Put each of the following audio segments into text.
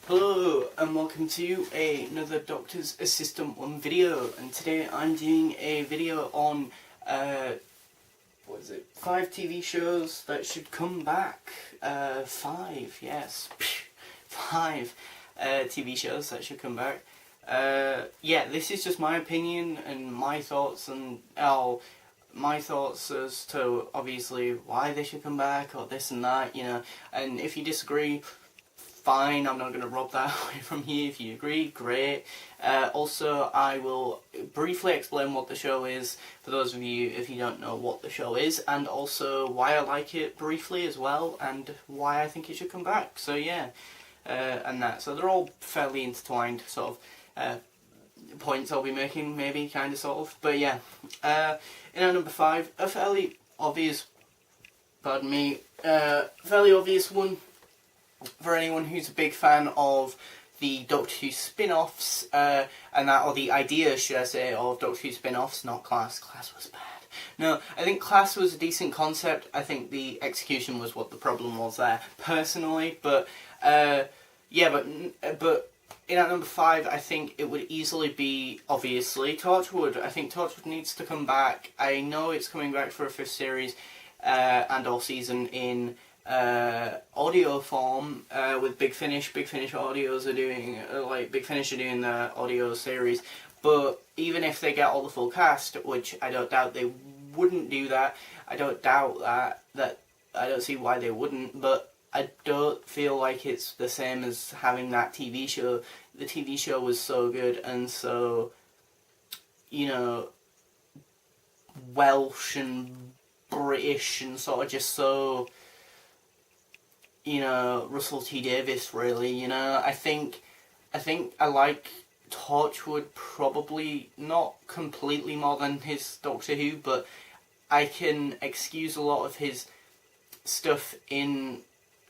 Hello and welcome to another Doctor's Assistant 1 video, and today I'm doing a video on 5 TV shows that should come back. 5, yes, 5 TV shows that should come back. Yeah, this is just my opinion and my thoughts my thoughts as to obviously why they should come back or this and that, and if you disagree, fine, I'm not going to rob that away from you. If you agree, great. Also, I will briefly explain what the show is, for those of you if you don't know what the show is, and also why I like it briefly as well, and why I think it should come back. So yeah, and that. So they're all fairly intertwined, sort of, points I'll be making, maybe, kind of, sort of. But yeah, in our number 5, a fairly obvious, fairly obvious one, for anyone who's a big fan of the Doctor Who spin-offs, and that, or the idea, should I say, of Doctor Who spin-offs, not Class. Class was bad. No, I think Class was a decent concept. I think the execution was what the problem was there, personally. But, yeah, but in at number 5, I think it would easily be, obviously, Torchwood. I think Torchwood needs to come back. I know it's coming back for a 5th series, and all season in audio form, with Big Finish. Big Finish Audios are doing, Big Finish are doing the audio series. But even if they get all the full cast, which I don't doubt they wouldn't do that, I don't doubt that I don't see why they wouldn't, but I don't feel like it's the same as having that TV show. The TV show was so good and so, Welsh and British and sort of just so, Russell T Davies, really, I think I like Torchwood probably not completely more than his Doctor Who, but I can excuse a lot of his stuff in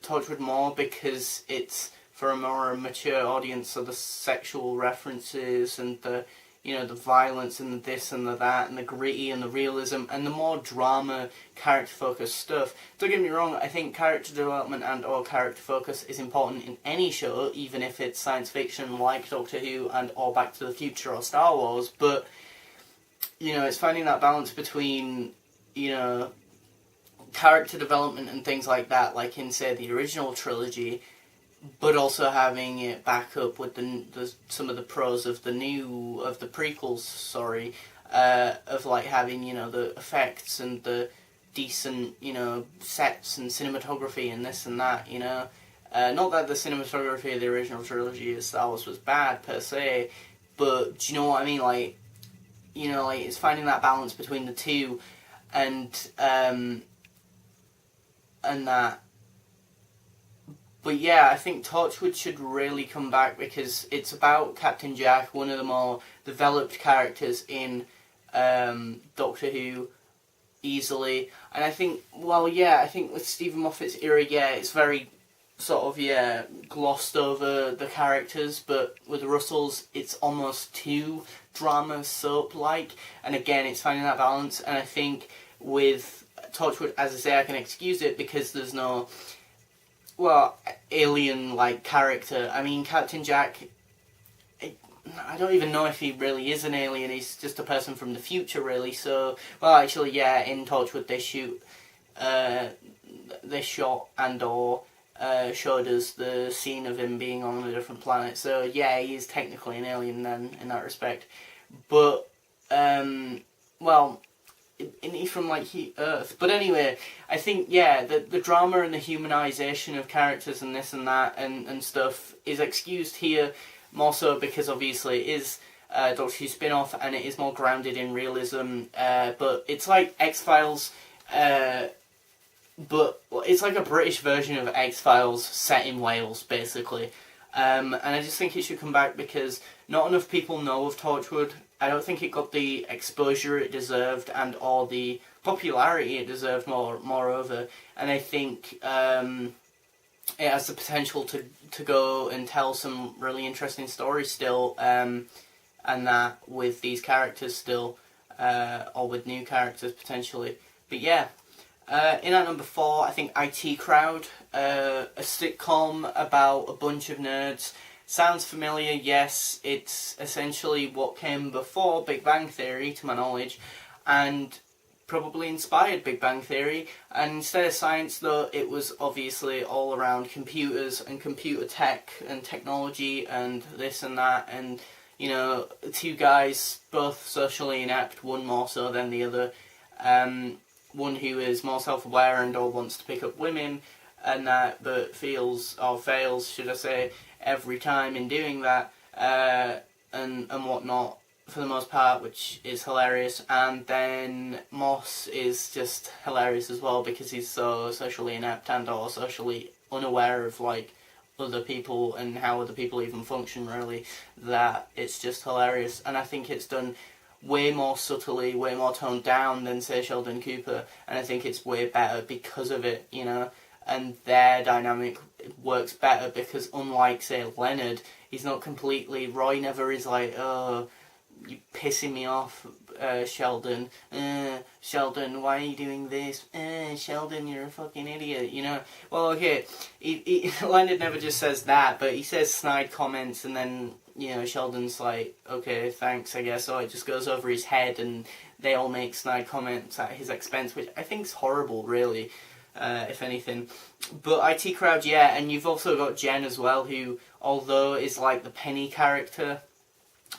Torchwood more because it's for a more mature audience, so the sexual references and the the violence and the this and the that and the gritty and the realism and the more drama, character-focused stuff. Don't get me wrong, I think character development and or character focus is important in any show, even if it's science fiction like Doctor Who and or Back to the Future or Star Wars, but, it's finding that balance between, character development and things like that, like in, say, the original trilogy, but also having it back up with some of the pros of the prequels, of like having, the effects and the decent, sets and cinematography and this and that, Not that the cinematography of the original trilogy of Star Wars was bad, per se, but do you know what I mean? It's finding that balance between the two, and that. But yeah, I think Torchwood should really come back because it's about Captain Jack, one of the more developed characters in Doctor Who, easily. And I think, I think with Stephen Moffat's era, it's very sort of, glossed over the characters, but with Russell's, it's almost too drama soap-like. And again, it's finding that balance, and I think with Torchwood, as I say, I can excuse it because there's no alien-like character. I mean, Captain Jack, I don't even know if he really is an alien, he's just a person from the future, really, so, actually, in Torchwood they shot and or showed us the scene of him being on a different planet, so, he is technically an alien then, in that respect, but, from Earth. But anyway, I think the drama and the humanisation of characters and this and that and stuff is excused here more so because obviously it is Doctor Who spin-off and it is more grounded in realism. But it's like X-Files, but it's like a British version of X-Files set in Wales, basically. And I just think it should come back because not enough people know of Torchwood. I don't think it got the exposure it deserved and or the popularity it deserved moreover. And I think it has the potential to go and tell some really interesting stories still, and that with these characters still, or with new characters potentially. But In at number 4, I think IT Crowd, a sitcom about a bunch of nerds. Sounds familiar, yes. It's essentially what came before Big Bang Theory, to my knowledge, and probably inspired Big Bang Theory. And instead of science, though, it was obviously all around computers and computer tech and technology and this and that. And, you know, two guys, both socially inept, one more so than the other. One who is more self-aware and or wants to pick up women, and that, but fails, should I say, every time in doing that, and whatnot, for the most part, which is hilarious. And then Moss is just hilarious as well, because he's so socially inept and or socially unaware of, like, other people and how other people even function, really, that it's just hilarious. And I think it's done way more subtly, way more toned down than, say, Sheldon Cooper, and I think it's way better because of it, you know, and their dynamic works better because, unlike, say, Leonard, he's not completely, Roy never is like, oh, you're pissing me off, Sheldon, Sheldon, why are you doing this, Sheldon, you're a fucking idiot, you know. Well, okay, Leonard never just says that, but he says snide comments, and then, you know, Sheldon's like, okay, thanks, I guess. So it just goes over his head, and they all make snide comments at his expense, which I think's horrible, really, if anything. But IT Crowd, yeah, and you've also got Jen as well, who, although is like the Penny character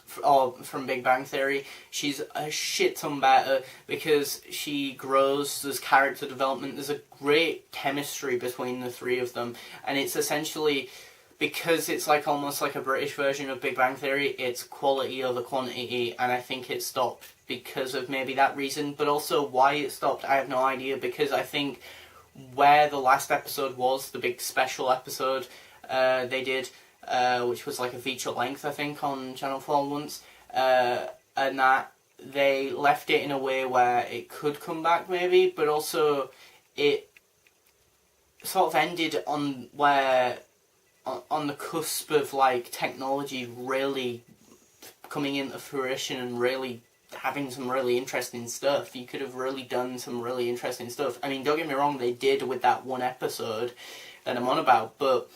from Big Bang Theory, she's a shit ton better because she grows, there's character development, there's a great chemistry between the three of them, and it's essentially, because it's like almost like a British version of Big Bang Theory, it's quality over quantity, and I think it stopped because of maybe that reason, but also why it stopped, I have no idea, because I think where the last episode was, the big special episode they did, which was like a feature length, I think, on Channel 4 once, and that they left it in a way where it could come back maybe, but also it sort of ended on where, on the cusp of like technology really coming into fruition and really having some really interesting stuff. You could have really done some really interesting stuff. I mean, don't get me wrong, they did with that one episode that I'm on about, but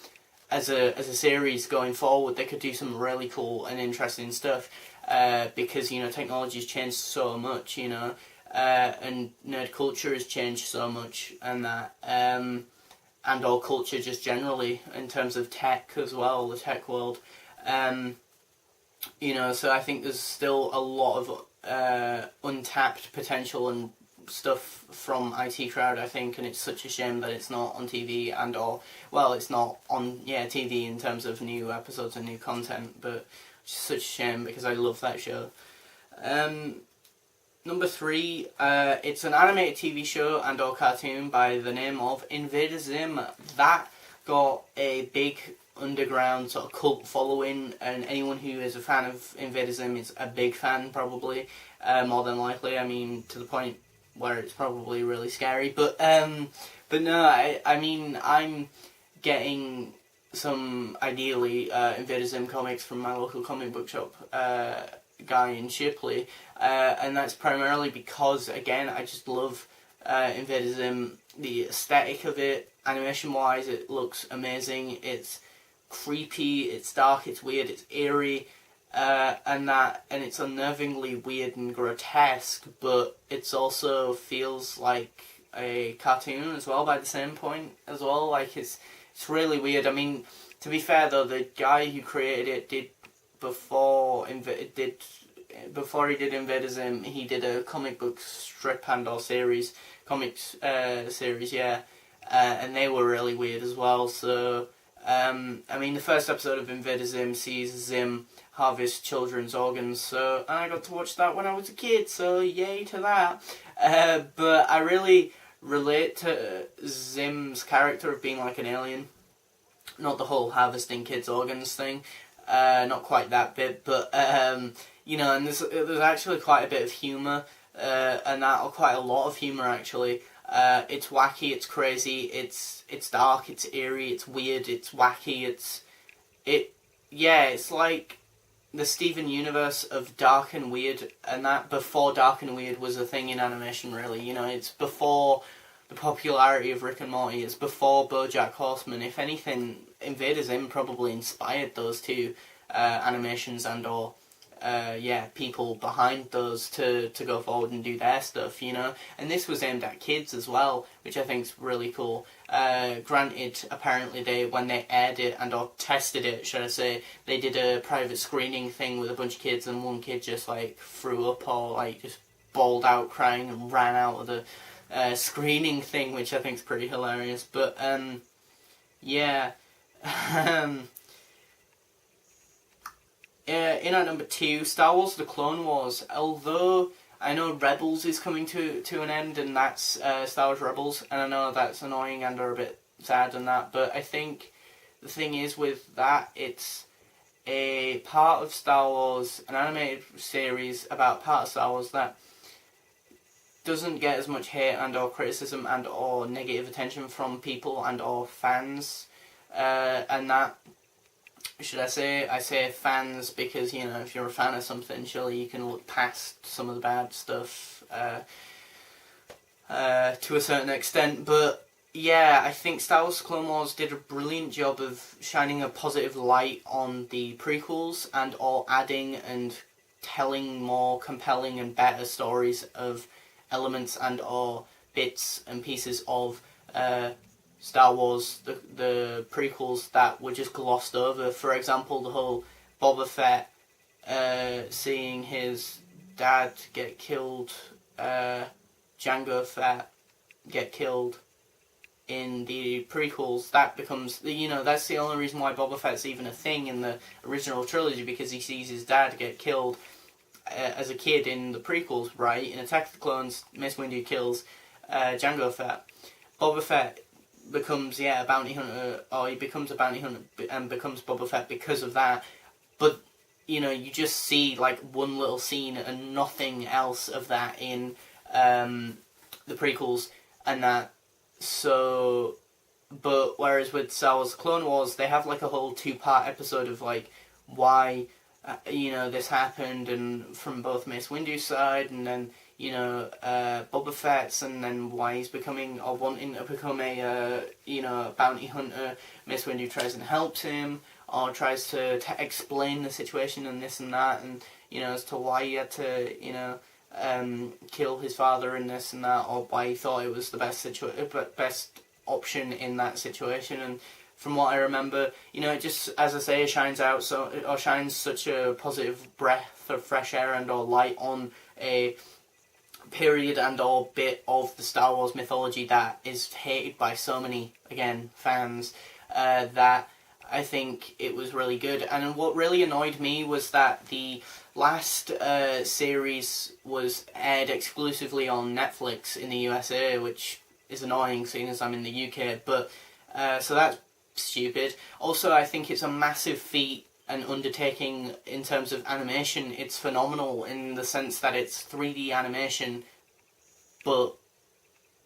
as a series going forward, they could do some really cool and interesting stuff, because, you know, technology's changed so much, you know, and nerd culture has changed so much, and that, and all culture just generally, in terms of tech as well, the tech world. You know, so I think there's still a lot of untapped potential and stuff from IT Crowd, I think, and it's such a shame that it's not on TV and or, well, it's not on, TV in terms of new episodes and new content, but it's such a shame because I love that show. Number 3, it's an animated TV show and or cartoon by the name of Invader Zim. That got a big underground sort of cult following, and anyone who is a fan of Invader Zim is a big fan, probably, more than likely. I mean, to the point where it's probably really scary, but no, I mean, I'm getting some, ideally, Invader Zim comics from my local comic book shop guy in Shipley, and that's primarily because, again, I just love Invader Zim, the aesthetic of it. Animation wise, it looks amazing. It's creepy, it's dark, it's weird, it's eerie, and it's unnervingly weird and grotesque, but it's also feels like a cartoon as well by the same point as well. Like, it's really weird. I mean, to be fair though, the guy who created it did, before he did Invader Zim, he did a comic book strip and or series, and they were really weird as well. So I mean, the first episode of Invader Zim sees Zim harvest children's organs, so I got to watch that when I was a kid, so yay to that. But I really relate to Zim's character of being like an alien. Not the whole harvesting kids' organs thing, not quite that bit, but you know, and there's actually quite a bit of humour, and quite a lot of humour actually. It's wacky, it's crazy, it's dark, it's eerie, it's weird, it's wacky, it's like the Steven Universe of dark and weird, and that before dark and weird was a thing in animation, really. You know, it's before the popularity of Rick and Morty is before BoJack Horseman. If anything, Invader Zim probably inspired those two animations and or people behind those to go forward and do their stuff, you know. And this was aimed at kids as well, which I think is really cool. Granted, apparently when they aired it and or tested it, should I say, they did a private screening thing with a bunch of kids, and one kid just like threw up or like just bawled out crying and ran out of the screening thing, which I think is pretty hilarious. But yeah. In at number 2, Star Wars The Clone Wars. Although I know Rebels is coming to an end, and that's Star Wars Rebels, and I know that's annoying and are a bit sad and that, but I think the thing is with that, it's a part of Star Wars, an animated series about part of Star Wars that doesn't get as much hate and or criticism and or negative attention from people and or fans, and that, should I say fans because, you know, if you're a fan of something, surely you can look past some of the bad stuff to a certain extent. But yeah, I think Star Wars Clone Wars did a brilliant job of shining a positive light on the prequels and or adding and telling more compelling and better stories of elements and or bits and pieces of Star Wars, the prequels that were just glossed over. For example, the whole Boba Fett seeing his dad get killed, Jango Fett get killed in the prequels. That becomes, you know, that's the only reason why Boba Fett's even a thing in the original trilogy, because he sees his dad get killed as a kid in the prequels, right? In Attack of the Clones, Mace Windu kills Jango Fett. Boba Fett becomes a bounty hunter, or he becomes a bounty hunter and becomes Boba Fett because of that. But you know, you just see like one little scene and nothing else of that in the prequels and that. So, but whereas with Star Wars Clone Wars, they have like a whole 2-part episode of like why you know, this happened, and from both Mace Windu's side, and then, you know, Boba Fett's, and then why he's becoming or wanting to become a you know, bounty hunter. Mace Windu tries and helps him, or tries to explain the situation and this and that, and you know, as to why he had to, you know, kill his father and this and that, or why he thought it was the best option in that situation. And from what I remember, you know, it just, as I say, shines such a positive breath of fresh air and or light on a period and or bit of the Star Wars mythology that is hated by so many, again, fans, that I think it was really good. And what really annoyed me was that the last series was aired exclusively on Netflix in the USA, which is annoying seeing as I'm in the UK, but so that's stupid. Also, I think it's a massive feat and undertaking in terms of animation. It's phenomenal in the sense that it's 3D animation, but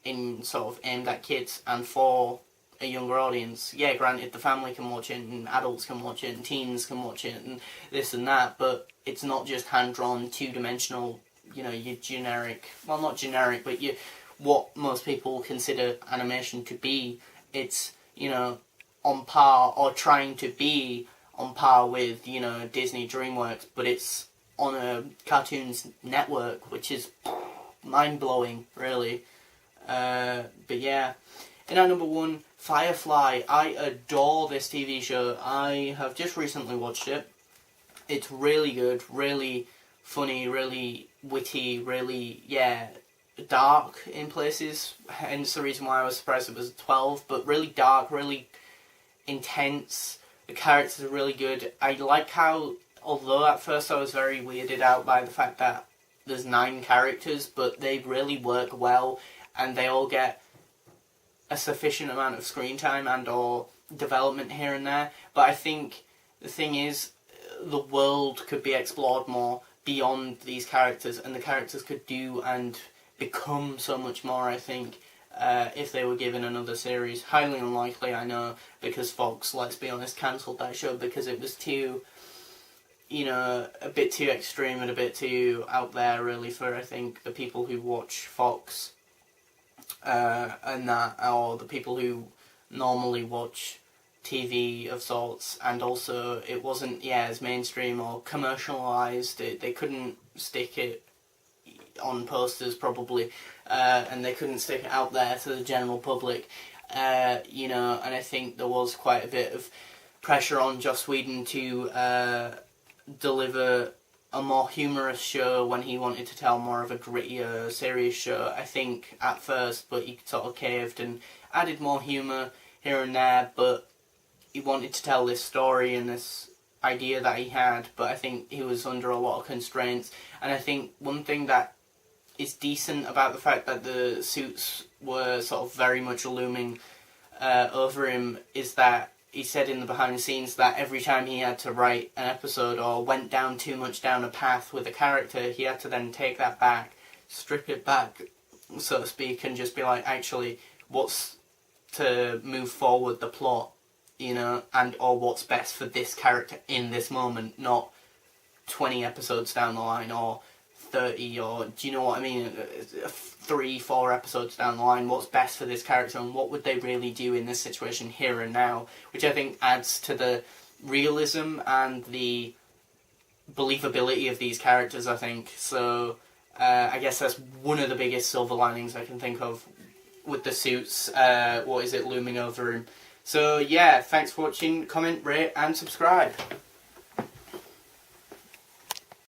in sort of aimed at kids and for a younger audience. Yeah, granted, the family can watch it, and adults can watch it, and teens can watch it, and this and that, but it's not just hand-drawn, two-dimensional, you know, your generic, well, not generic, but what most people consider animation to be. It's, you know, on par, or trying to be on par with, you know, Disney DreamWorks, but it's on a Cartoons Network, which is mind-blowing, really. But yeah. In our number 1, Firefly. I adore this TV show. I have just recently watched it. It's really good, really funny, really witty, really, yeah, dark in places. Hence the reason why I was surprised it was 12, but really dark, really intense. The characters are really good. I like how, although at first I was very weirded out by the fact that there's 9 characters, but they really work well, and they all get a sufficient amount of screen time and or development here and there. But I think the thing is, the world could be explored more beyond these characters, and the characters could do and become so much more, I think, if they were given another series. Highly unlikely, I know, because Fox, let's be honest, cancelled that show because it was too, you know, a bit too extreme and a bit too out there, really, for, I think, the people who watch Fox. and that, or the people who normally watch TV of sorts, and also it wasn't as mainstream or commercialized. They couldn't stick it on posters probably, and they couldn't stick it out there to the general public, and I think there was quite a bit of pressure on Joss Whedon to deliver a more humorous show when he wanted to tell more of a grittier, serious show, I think, at first, but he sort of caved and added more humour here and there, but he wanted to tell this story and this idea that he had, but I think he was under a lot of constraints, and I think one thing that is decent about the fact that the suits were sort of very much looming over him is that he said in the behind the scenes that every time he had to write an episode or went down too much down a path with a character, he had to then take that back, strip it back, so to speak, and just be like, actually, what's to move forward the plot, and or what's best for this character in this moment, not 20 episodes down the line or 30, or do you know what I mean, 3-4 episodes down the line, what's best for this character and what would they really do in this situation here and now, which I think adds to the realism and the believability of these characters, I think. So I guess that's one of the biggest silver linings I can think of with the suits, looming over him. So yeah, thanks for watching, comment, rate and subscribe.